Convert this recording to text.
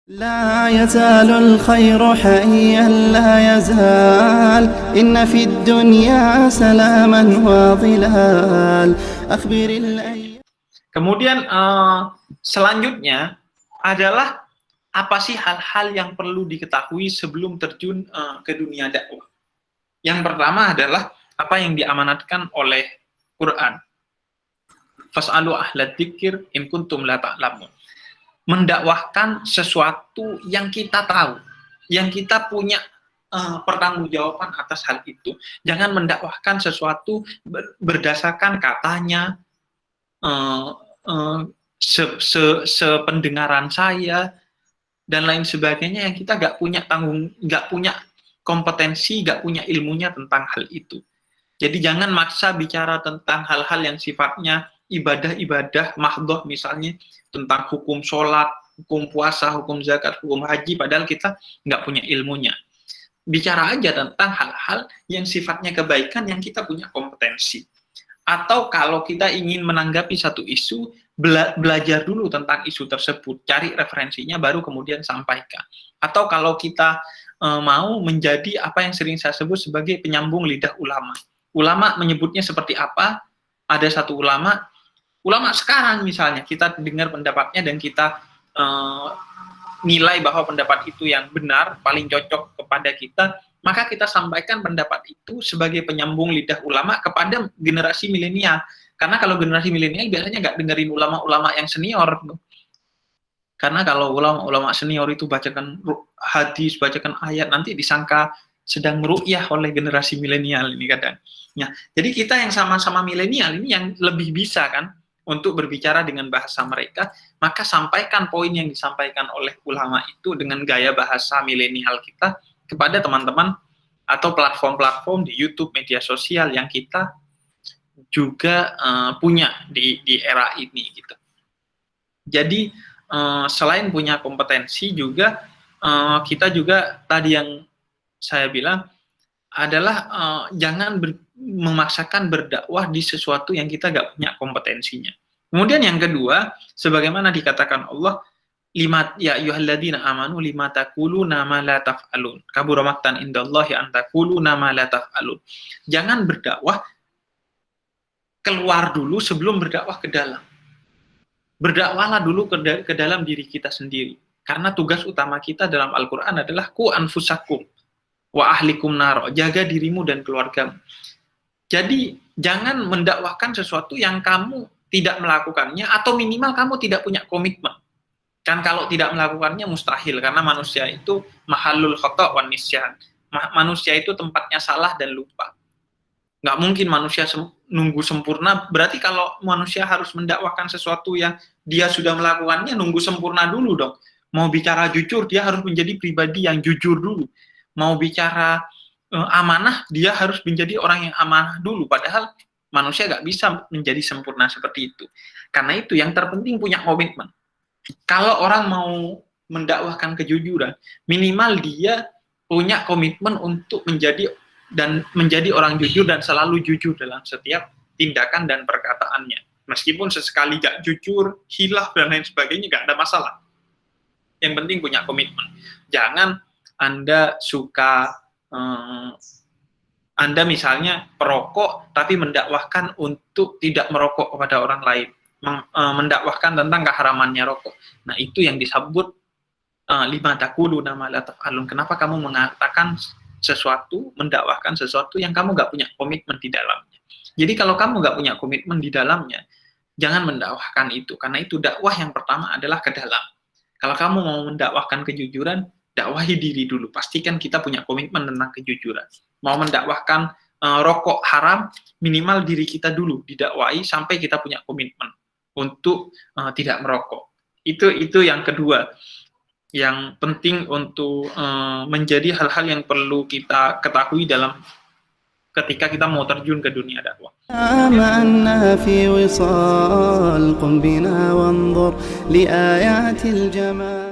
لا يزال الخير حيا لا يزال إن في الدنيا سلاما وظلال أخبر الأيام. Kemudian selanjutnya adalah apa sih hal-hal yang perlu diketahui sebelum terjun ke dunia dakwah. Yang pertama adalah apa yang diamanatkan oleh Quran. Fas'alu ahla dzikir in kuntum la ta'lamun. Mendakwahkan sesuatu yang kita tahu, yang kita punya pertanggungjawaban atas hal itu. Jangan mendakwahkan sesuatu berdasarkan katanya, sependengaran saya dan lain sebagainya yang kita nggak punya kompetensi, nggak punya ilmunya tentang hal itu. Jadi jangan maksa bicara tentang hal-hal yang sifatnya ibadah-ibadah mahdhah, misalnya tentang hukum sholat, hukum puasa, hukum zakat, hukum haji, padahal kita nggak punya ilmunya. Bicara aja tentang hal-hal yang sifatnya kebaikan yang kita punya kompetensi. Atau kalau kita ingin menanggapi satu isu, belajar dulu tentang isu tersebut, cari referensinya, baru kemudian sampaikan. Atau kalau kita mau menjadi apa yang sering saya sebut sebagai penyambung lidah ulama. Ulama menyebutnya seperti apa? Ada satu ulama sekarang misalnya, kita dengar pendapatnya dan kita nilai bahwa pendapat itu yang benar, paling cocok kepada kita, maka kita sampaikan pendapat itu sebagai penyambung lidah ulama kepada generasi milenial. Karena kalau generasi milenial biasanya nggak dengerin ulama-ulama yang senior. Karena kalau ulama-ulama senior itu bacakan hadis, bacakan ayat, nanti disangka sedang meruqyah oleh generasi milenial ini kadang. Ya, jadi kita yang sama-sama milenial ini yang lebih bisa kan untuk berbicara dengan bahasa mereka, maka sampaikan poin yang disampaikan oleh ulama itu dengan gaya bahasa milenial kita kepada teman-teman atau platform-platform di YouTube, media sosial yang kita juga punya di era ini gitu. Jadi selain punya kompetensi juga kita juga tadi yang saya bilang adalah jangan memaksakan berdakwah di sesuatu yang kita nggak punya kompetensinya. Kemudian yang kedua, sebagaimana dikatakan Allah, ya ayyuhalladzina amanu lima taquluna ma la taf'alun. Kabura maqtan indallahi an taquluna ma la taf'alun. Jangan berdakwah keluar dulu sebelum berdakwah ke dalam. Berdakwahlah dulu ke dalam diri kita sendiri. Karena tugas utama kita dalam Al-Qur'an adalah ku anfusakum wa ahlikum naro, jaga dirimu dan keluargamu. Jadi jangan mendakwahkan sesuatu yang kamu tidak melakukannya atau minimal kamu tidak punya komitmen. Kan kalau tidak melakukannya mustahil, karena manusia itu mahallul khata' wan nisyan. Manusia itu tempatnya salah dan lupa. Nggak mungkin manusia nunggu sempurna. Berarti kalau manusia harus mendakwahkan sesuatu yang dia sudah melakukannya, nunggu sempurna dulu dong. Mau bicara jujur, dia harus menjadi pribadi yang jujur dulu. Mau bicara amanah, dia harus menjadi orang yang amanah dulu. Padahal manusia nggak bisa menjadi sempurna seperti itu. Karena itu yang terpenting punya komitmen. Kalau orang mau mendakwahkan kejujuran, minimal dia punya komitmen untuk menjadi orang jujur dan selalu jujur dalam setiap tindakan dan perkataannya. Meskipun sesekali gak jujur, hilaf dan lain sebagainya, gak ada masalah. Yang penting punya komitmen. Jangan Anda Anda misalnya perokok, tapi mendakwahkan untuk tidak merokok kepada orang lain. Mendakwahkan tentang keharamannya rokok. Nah, itu yang disebut lima taquluna ma la taf'alun. Kenapa kamu mengatakan sesuatu, mendakwahkan sesuatu yang kamu nggak punya komitmen di dalamnya. Jadi kalau kamu nggak punya komitmen di dalamnya, jangan mendakwahkan itu. Karena itu dakwah yang pertama adalah ke dalam. Kalau kamu mau mendakwahkan kejujuran, dakwahi diri dulu. Pastikan kita punya komitmen tentang kejujuran. Mau mendakwahkan rokok haram, minimal diri kita dulu didakwahi sampai kita punya komitmen untuk tidak merokok. Itu yang kedua, yang penting untuk menjadi hal-hal yang perlu kita ketahui dalam ketika kita mau terjun ke dunia dakwah. آمنا في وصال قم بنا وانظر لآيات الجمال.